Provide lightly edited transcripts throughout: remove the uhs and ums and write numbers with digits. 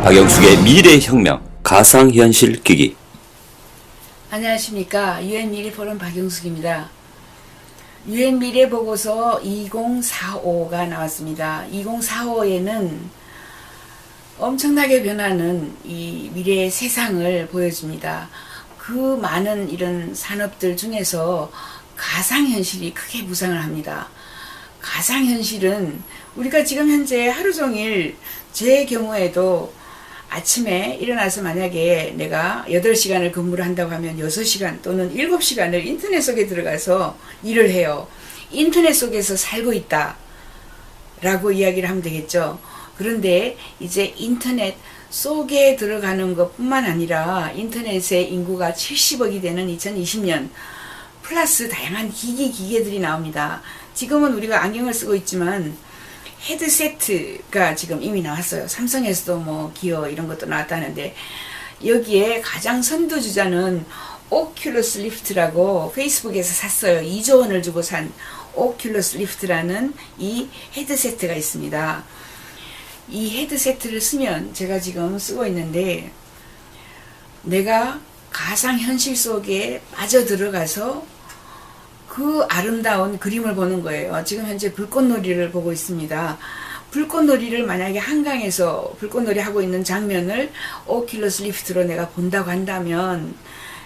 박영숙의 미래혁명 가상현실 기기. 안녕하십니까. 유엔미래포럼 박영숙입니다. 유엔미래보고서 2045가 나왔습니다. 2045에는 엄청나게 변하는 이 미래의 세상을 보여줍니다. 그 많은 이런 산업들 중에서 가상현실이 크게 부상을 합니다. 가상현실은 우리가 지금 현재 하루 종일, 제 경우에도 아침에 일어나서 만약에 내가 8시간을 근무를 한다고 하면 6시간 또는 7시간을 인터넷 속에 들어가서 일을 해요. 인터넷 속에서 살고 있다 라고 이야기를 하면 되겠죠. 그런데 이제 인터넷 속에 들어가는 것 뿐만 아니라 인터넷의 인구가 70억이 되는 2020년 플러스 다양한 기계들이 나옵니다. 지금은 우리가 안경을 쓰고 있지만 헤드세트가 지금 이미 나왔어요. 삼성에서도 뭐 기어 이런 것도 나왔다는데, 여기에 가장 선두주자는 오큘러스 리프트라고 페이스북에서 샀어요. 2조 원을 주고 산 오큘러스 리프트라는 이 헤드세트가 있습니다. 이 헤드세트를 쓰면, 제가 지금 쓰고 있는데, 내가 가상현실 속에 빠져들어가서 그 아름다운 그림을 보는 거예요. 지금 현재 불꽃놀이를 보고 있습니다. 불꽃놀이를 만약에 한강에서 불꽃놀이 하고 있는 장면을 오큘러스 리프트로 내가 본다고 한다면,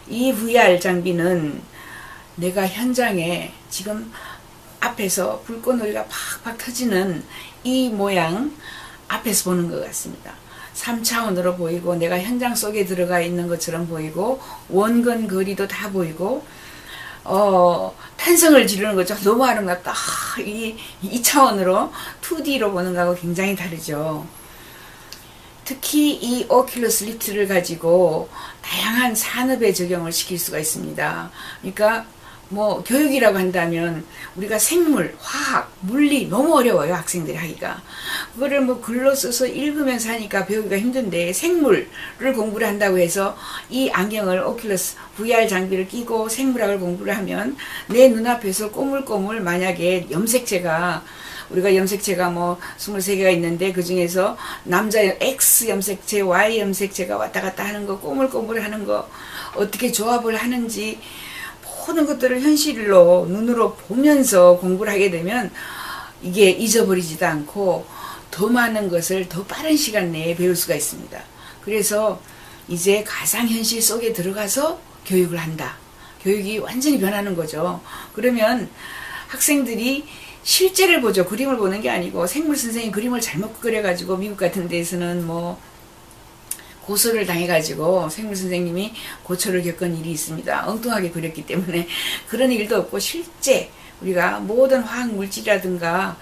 이 VR 장비는 내가 현장에 지금 앞에서 불꽃놀이가 팍팍 터지는 이 모양 앞에서 보는 것 같습니다. 3차원으로 보이고, 내가 현장 속에 들어가 있는 것처럼 보이고, 원근 거리도 다 보이고, 탄성을 지르는 거죠. 너무 아름답다. 이 2차원으로 2D로 보는 거하고 굉장히 다르죠. 특히 이 오큘러스 리프트를 가지고 다양한 산업에 적용을 시킬 수가 있습니다. 그러니까 뭐 교육이라고 한다면 우리가 생물, 화학, 물리 너무 어려워요. 학생들이 하기가. 그거를 뭐 글로 써서 읽으면서 하니까 배우기가 힘든데, 생물을 공부를 한다고 해서 이 안경을, 오큘러스 VR 장비를 끼고 생물학을 공부를 하면 내 눈앞에서 꼬물꼬물, 만약에 염색체가, 우리가 염색체가 뭐 23개가 있는데 그 중에서 남자 X 염색체, Y 염색체가 왔다 갔다 하는 거, 꼬물꼬물 하는 거 어떻게 조합을 하는지 모든 것들을 현실로 눈으로 보면서 공부를 하게 되면 이게 잊어버리지도 않고 더 많은 것을 더 빠른 시간 내에 배울 수가 있습니다. 그래서 이제 가상현실 속에 들어가서 교육을 한다. 교육이 완전히 변하는 거죠. 그러면 학생들이 실제를 보죠. 그림을 보는 게 아니고, 생물 선생님 그림을 잘못 그려가지고 미국 같은 데에서는 뭐 고소를 당해가지고 생물 선생님이 고초를 겪은 일이 있습니다. 엉뚱하게 그렸기 때문에. 그런 일도 없고, 실제 우리가 모든 화학 물질이라든가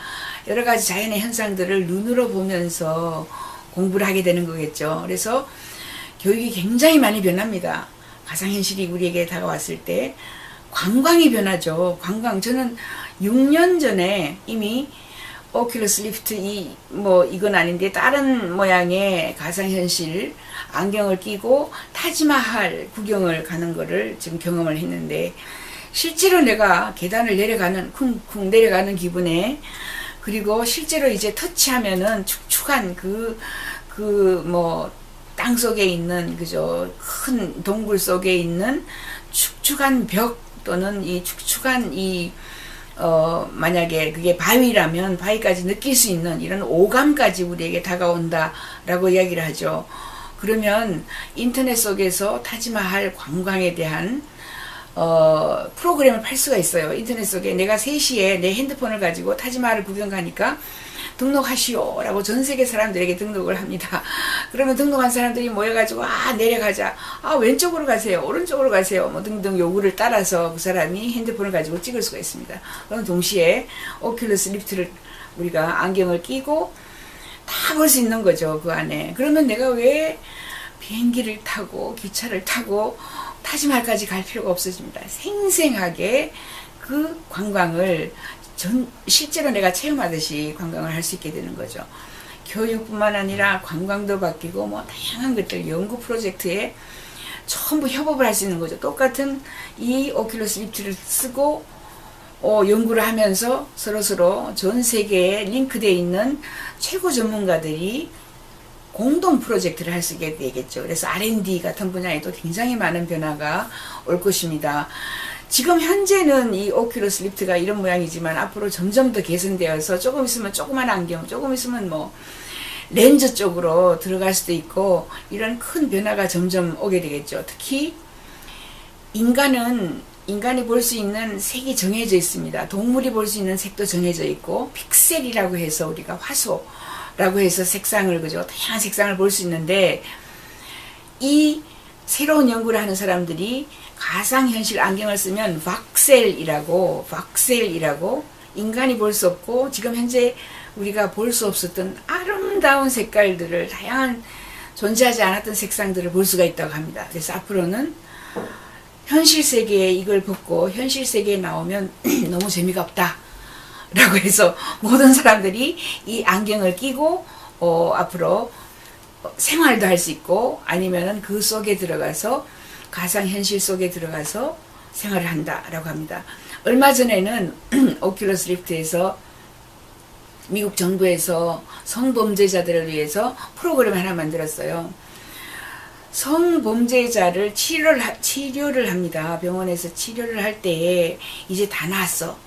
여러 가지 자연의 현상들을 눈으로 보면서 공부를 하게 되는 거겠죠. 그래서 교육이 굉장히 많이 변합니다. 가상현실이 우리에게 다가왔을 때 관광이 변하죠. 관광. 저는 6년 전에 이미 오큘러스 리프트 이건 아닌데 다른 모양의 가상현실 안경을 끼고 타지마할 구경을 가는 거를 지금 경험을 했는데, 실제로 내가 계단을 내려가는, 쿵쿵 내려가는 기분에, 그리고 실제로 이제 터치하면은 축축한 땅 속에 있는, 그죠, 큰 동굴 속에 있는 축축한 벽, 또는 이 축축한 만약에 그게 바위라면 바위까지 느낄 수 있는 이런 오감까지 우리에게 다가온다라고 이야기를 하죠. 그러면 인터넷 속에서 타지마할 관광에 대한 프로그램을 팔 수가 있어요. 인터넷 속에 내가 3시에 내 핸드폰을 가지고 타지마할을 구경 가니까 등록하시오 라고 전 세계 사람들에게 등록을 합니다. 그러면 등록한 사람들이 모여가지고, 내려가자, 왼쪽으로 가세요, 오른쪽으로 가세요, 뭐 등등 요구를 따라서 그 사람이 핸드폰을 가지고 찍을 수가 있습니다. 그럼 동시에 오큘러스 리프트를, 우리가 안경을 끼고 다 볼 수 있는 거죠, 그 안에. 그러면 내가 왜 비행기를 타고 기차를 타고 타지마할까지 갈 필요가 없어집니다. 생생하게 그 관광을 실제로 내가 체험하듯이 관광을 할 수 있게 되는 거죠. 교육뿐만 아니라 관광도 바뀌고, 뭐 다양한 것들, 연구 프로젝트에 전부 협업을 할 수 있는 거죠. 똑같은 이 오큘러스 리프트를 쓰고 연구를 하면서 서로서로 전 세계에 링크되어 있는 최고 전문가들이 공동 프로젝트를 할 수 있게 되겠죠. 그래서 R&D 같은 분야에도 굉장히 많은 변화가 올 것입니다. 지금 현재는 이 오큘러스 리프트가 이런 모양이지만 앞으로 점점 더 개선되어서 조금 있으면 조그만 안경, 조금 있으면 뭐 렌즈 쪽으로 들어갈 수도 있고 이런 큰 변화가 점점 오게 되겠죠. 특히 인간이 볼 수 있는 색이 정해져 있습니다. 동물이 볼 수 있는 색도 정해져 있고 픽셀이라고 해서 우리가 화소라고 해서 색상을 그죠 다양한 색상을 볼 수 있는데 이 새로운 연구를 하는 사람들이 가상현실 안경을 쓰면 박셀이라고 인간이 볼 수 없고 지금 현재 우리가 볼 수 없었던 아름다운 색깔들을 다양한 존재하지 않았던 색상들을 볼 수가 있다고 합니다. 그래서 앞으로는 현실 세계에 이걸 벗고 현실 세계에 나오면 너무 재미가 없다 라고 해서 모든 사람들이 이 안경을 끼고 앞으로 생활도 할 수 있고 아니면은 그 속에 들어가서 가상현실 속에 들어가서 생활을 한다라고 합니다. 얼마 전에는 오큘러스 리프트에서 미국 정부에서 성범죄자들을 위해서 프로그램을 하나 만들었어요. 성범죄자를 치료를 합니다. 병원에서 치료를 할 때에 이제 다 나았어.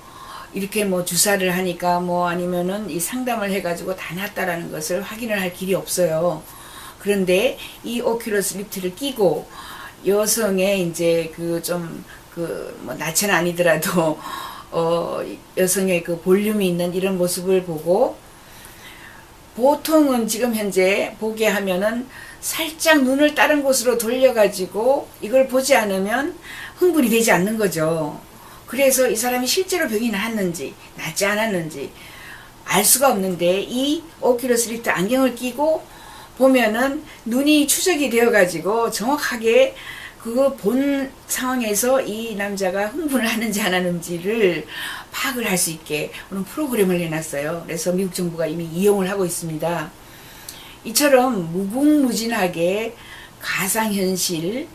이렇게 뭐 주사를 하니까 뭐 아니면은 이 상담을 해가지고 다 나았다라는 것을 확인을 할 길이 없어요. 그런데 이 오큘러스 리프트를 끼고 여성의 이제 뭐 나체는 아니더라도 여성의 그 볼륨이 있는 이런 모습을 보고 보통은 지금 현재 보게 하면은 살짝 눈을 다른 곳으로 돌려가지고 이걸 보지 않으면 흥분이 되지 않는 거죠. 그래서 이 사람이 실제로 병이 나았는지 낫지 않았는지 알 수가 없는데 이 오큘러스 리프트 안경을 끼고 보면은 눈이 추적이 되어가지고 정확하게 그 본 상황에서 이 남자가 흥분을 하는지 안 하는지를 파악을 할 수 있게 그런 프로그램을 내놨어요. 그래서 미국 정부가 이미 이용을 하고 있습니다. 이처럼 무궁무진하게 가상현실,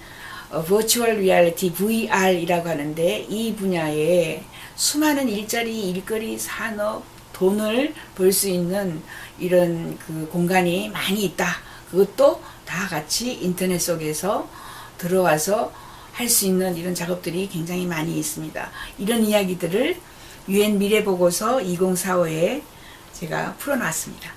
버추얼 리얼리티, VR이라고 하는데 이 분야에 수많은 일자리, 일거리, 산업, 돈을 벌 수 있는 이런 그 공간이 많이 있다. 그것도 다 같이 인터넷 속에서 들어와서 할 수 있는 이런 작업들이 굉장히 많이 있습니다. 이런 이야기들을 UN 미래보고서 2045에 제가 풀어놨습니다.